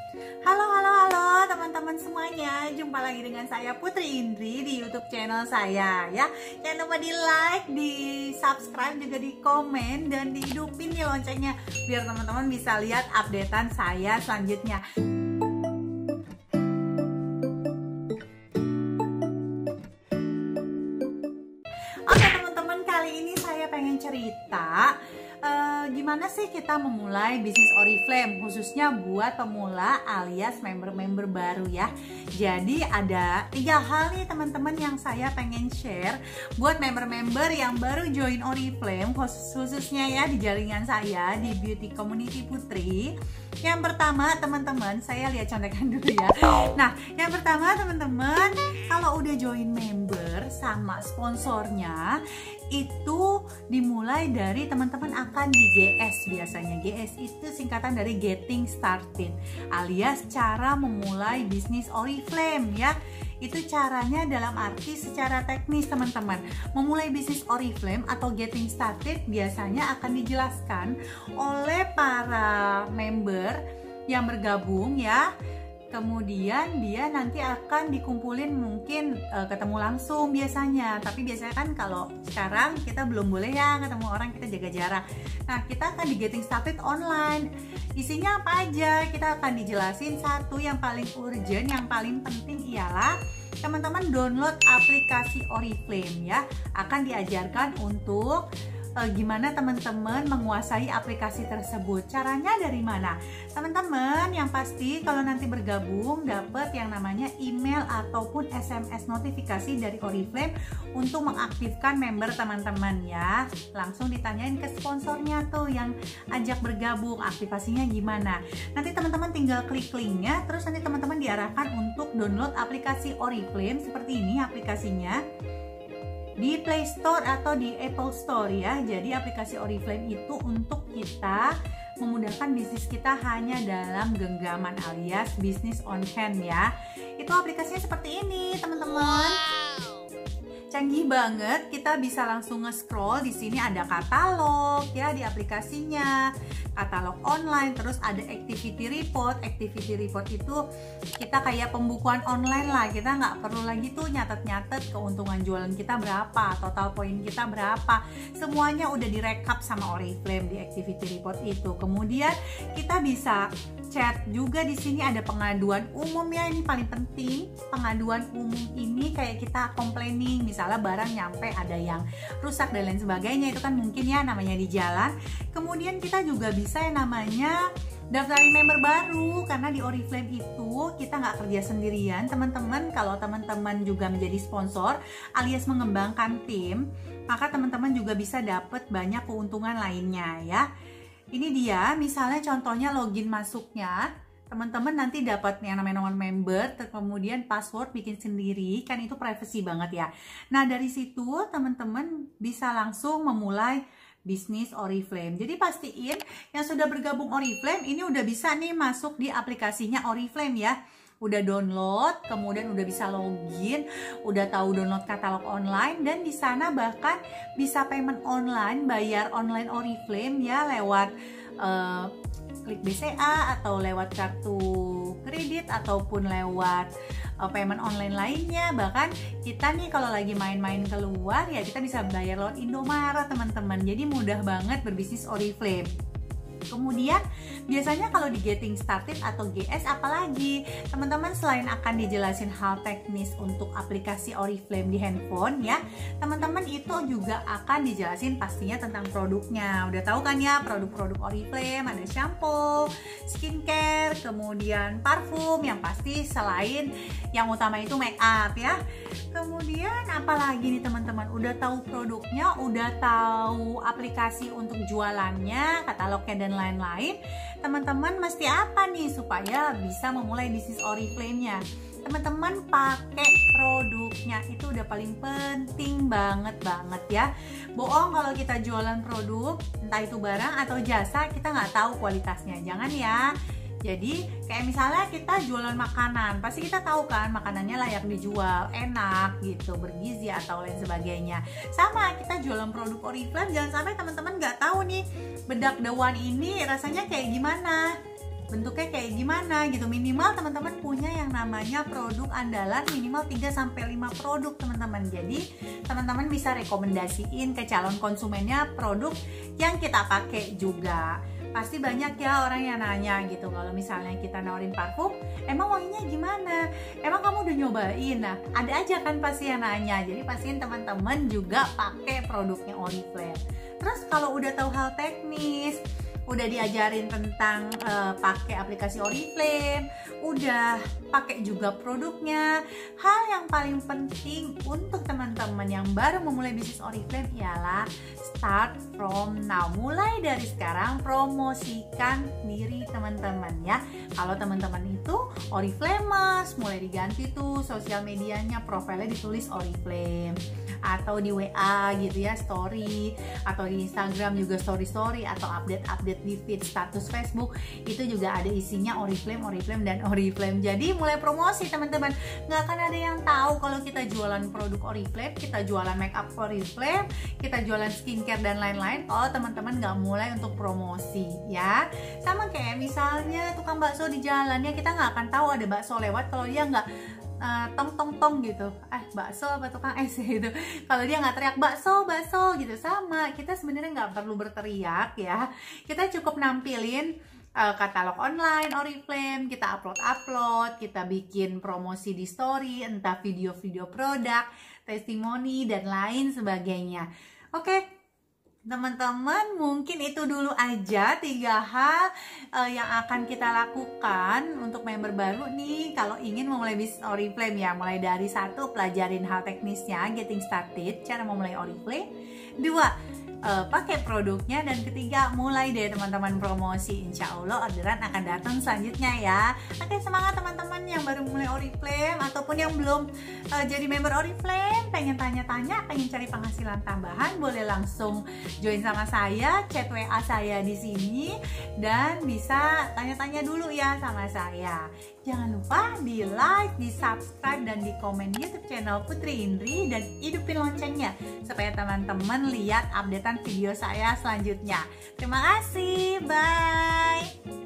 Halo, halo, halo teman-teman semuanya. Jumpa lagi dengan saya Putri Indri di YouTube channel saya ya. Jangan lupa di like, di subscribe, juga di komen dan dihidupin nih loncengnya biar teman-teman bisa lihat updatean saya selanjutnya. Oke teman-teman, kali ini saya pengen cerita gimana sih kita memulai bisnis Oriflame, khususnya buat pemula alias member-member baru ya. Jadi ada 3 hal nih teman-teman yang saya pengen share buat member-member yang baru join Oriflame, khususnya ya di jaringan saya di Beauty Community Putri. Yang pertama teman-teman, saya lihat contekan dulu ya. Nah, yang pertama teman-teman, kalau udah join member sama sponsornya itu dimulai dari teman-teman akan di GS. Biasanya GS itu singkatan dari Getting Started, alias cara memulai bisnis Oriflame ya. Itu caranya dalam arti secara teknis teman-teman. Memulai bisnis Oriflame atau Getting Started biasanya akan dijelaskan oleh para member yang bergabung ya. Kemudian dia nanti akan dikumpulin, mungkin ketemu langsung biasanya. Tapi biasanya kan kalau sekarang kita belum boleh ya ketemu orang, kita jaga jarak. Nah, kita akan di Getting Started online. Isinya apa aja? Kita akan dijelasin. Satu yang paling urgent, yang paling penting ialah teman-teman download aplikasi Oriflame ya. Akan diajarkan untuk gimana teman-teman menguasai aplikasi tersebut. Caranya dari mana? Teman-teman yang pasti kalau nanti bergabung dapat yang namanya email ataupun SMS notifikasi dari Oriflame untuk mengaktifkan member teman-teman ya. Langsung ditanyain ke sponsornya tuh yang ajak bergabung, aktivasinya gimana. Nanti teman-teman tinggal klik linknya, terus nanti teman-teman diarahkan untuk download aplikasi Oriflame seperti ini aplikasinya di Play Store atau di Apple Store ya. Jadi aplikasi Oriflame itu untuk kita memudahkan bisnis kita hanya dalam genggaman alias bisnis on hand ya. Itu aplikasinya seperti ini teman-teman. Canggih banget, kita bisa langsung nge-scroll. Di sini ada katalog ya di aplikasinya, katalog online, terus ada activity report. Activity report itu kita kayak pembukuan online lah, kita nggak perlu lagi tuh nyatet-nyatet keuntungan jualan kita berapa, total poin kita berapa, semuanya udah direkap sama Oriflame di activity report itu. Kemudian kita bisa chat juga. Di sini ada pengaduan umum ya, ini paling penting. Pengaduan umum ini kayak kita complaining, misalnya barang nyampe ada yang rusak dan lain sebagainya, itu kan mungkin ya namanya di jalan. Kemudian kita juga bisa yang namanya daftarin member baru, karena di Oriflame itu kita nggak kerja sendirian teman-teman. Kalau teman-teman juga menjadi sponsor alias mengembangkan tim, maka teman-teman juga bisa dapat banyak keuntungan lainnya ya. Ini dia misalnya contohnya login masuknya, teman-teman nanti dapat yang namanya nomor member, kemudian password bikin sendiri, kan itu privacy banget ya. Nah dari situ teman-teman bisa langsung memulai bisnis Oriflame. Jadi pastiin yang sudah bergabung Oriflame ini udah bisa nih masuk di aplikasinya Oriflame ya. Udah download, kemudian udah bisa login, udah tahu download katalog online, dan di sana bahkan bisa payment online, bayar online Oriflame ya lewat klik BCA atau lewat kartu kredit ataupun lewat payment online lainnya. Bahkan kita nih kalau lagi main-main keluar ya kita bisa bayar lewat Indomaret teman-teman. Jadi mudah banget berbisnis Oriflame. Kemudian biasanya kalau di Getting Started atau GS apalagi teman-teman, selain akan dijelasin hal teknis untuk aplikasi Oriflame di handphone ya, teman-teman itu juga akan dijelasin pastinya tentang produknya. Udah tahu kan ya produk-produk Oriflame, ada shampoo, skincare, kemudian parfum, yang pasti selain yang utama itu make up ya. Kemudian apalagi nih teman-teman, udah tahu produknya, udah tahu aplikasi untuk jualannya, katalognya dan lain-lain. Teman-teman mesti apa nih supaya bisa memulai bisnis Oriflame-nya? Teman-teman pakai produknya, itu udah paling penting banget ya. Bohong kalau kita jualan produk, entah itu barang atau jasa, kita nggak tahu kualitasnya, jangan ya. Jadi kayak misalnya kita jualan makanan, pasti kita tahu kan makanannya layak dijual, enak gitu, bergizi atau lain sebagainya. Sama kita jualan produk Oriflame, jangan sampai teman-teman nggak tahu nih bedak daun ini rasanya kayak gimana. bentuknya kayak gimana gitu. Minimal teman-teman punya yang namanya produk andalan, minimal 3-5 produk teman-teman. Jadi teman-teman bisa rekomendasiin ke calon konsumennya produk yang kita pakai juga. Pasti banyak ya orang yang nanya gitu, kalau misalnya kita nawarin parfum, emang wanginya gimana? Emang kamu udah nyobain? Nah, ada aja kan pasti yang nanya. Jadi pastiin teman-teman juga pakai produknya Oriflame. Terus kalau udah tahu hal teknis, udah diajarin tentang pakai aplikasi Oriflame, udah pakai juga produknya, hal yang paling penting untuk teman-teman yang baru memulai bisnis Oriflame ialah start from now. Mulai dari sekarang promosikan diri teman-teman ya. Kalau teman-teman itu Oriflamers, mulai diganti tuh sosial medianya, profilnya ditulis Oriflame, atau di WA gitu ya, story, atau di Instagram juga story atau update di feed status Facebook itu juga ada isinya Oriflame dan Oriflame. Jadi mulai promosi teman-teman. Nggak akan ada yang tahu kalau kita jualan produk Oriflame, kita jualan makeup Oriflame, kita jualan skincare dan lain-lain. Oh, teman-teman nggak mulai untuk promosi ya. Sama kayak misalnya tukang bakso di jalannya, kita nggak akan tahu ada bakso lewat kalau dia nggak tong gitu, bakso apa tukang es gitu. Kalau dia nggak teriak bakso gitu. Sama, kita sebenarnya nggak perlu berteriak ya. Kita cukup nampilin katalog online Oriflame, kita upload, kita bikin promosi di story, entah video-video produk, testimoni dan lain sebagainya. Oke. Teman-teman, mungkin itu dulu aja 3 hal yang akan kita lakukan untuk member baru nih kalau ingin memulai bisnis Oriflame ya. Mulai dari 1, pelajarin hal teknisnya, getting started, cara memulai Oriflame. 2, pakai produknya. Dan 3, mulai deh teman-teman promosi. Insya Allah orderan akan datang selanjutnya ya. Oke, semangat teman-teman yang baru mulai Oriflame ataupun yang belum jadi member Oriflame, pengen tanya-tanya, pengen cari penghasilan tambahan, boleh langsung join sama saya, chat WA saya di sini, dan bisa tanya-tanya dulu ya sama saya. Jangan lupa di like, di subscribe, dan di komen YouTube channel Putri Indri, dan hidupin loncengnya supaya teman-teman lihat updatean video saya selanjutnya. Terima kasih, bye.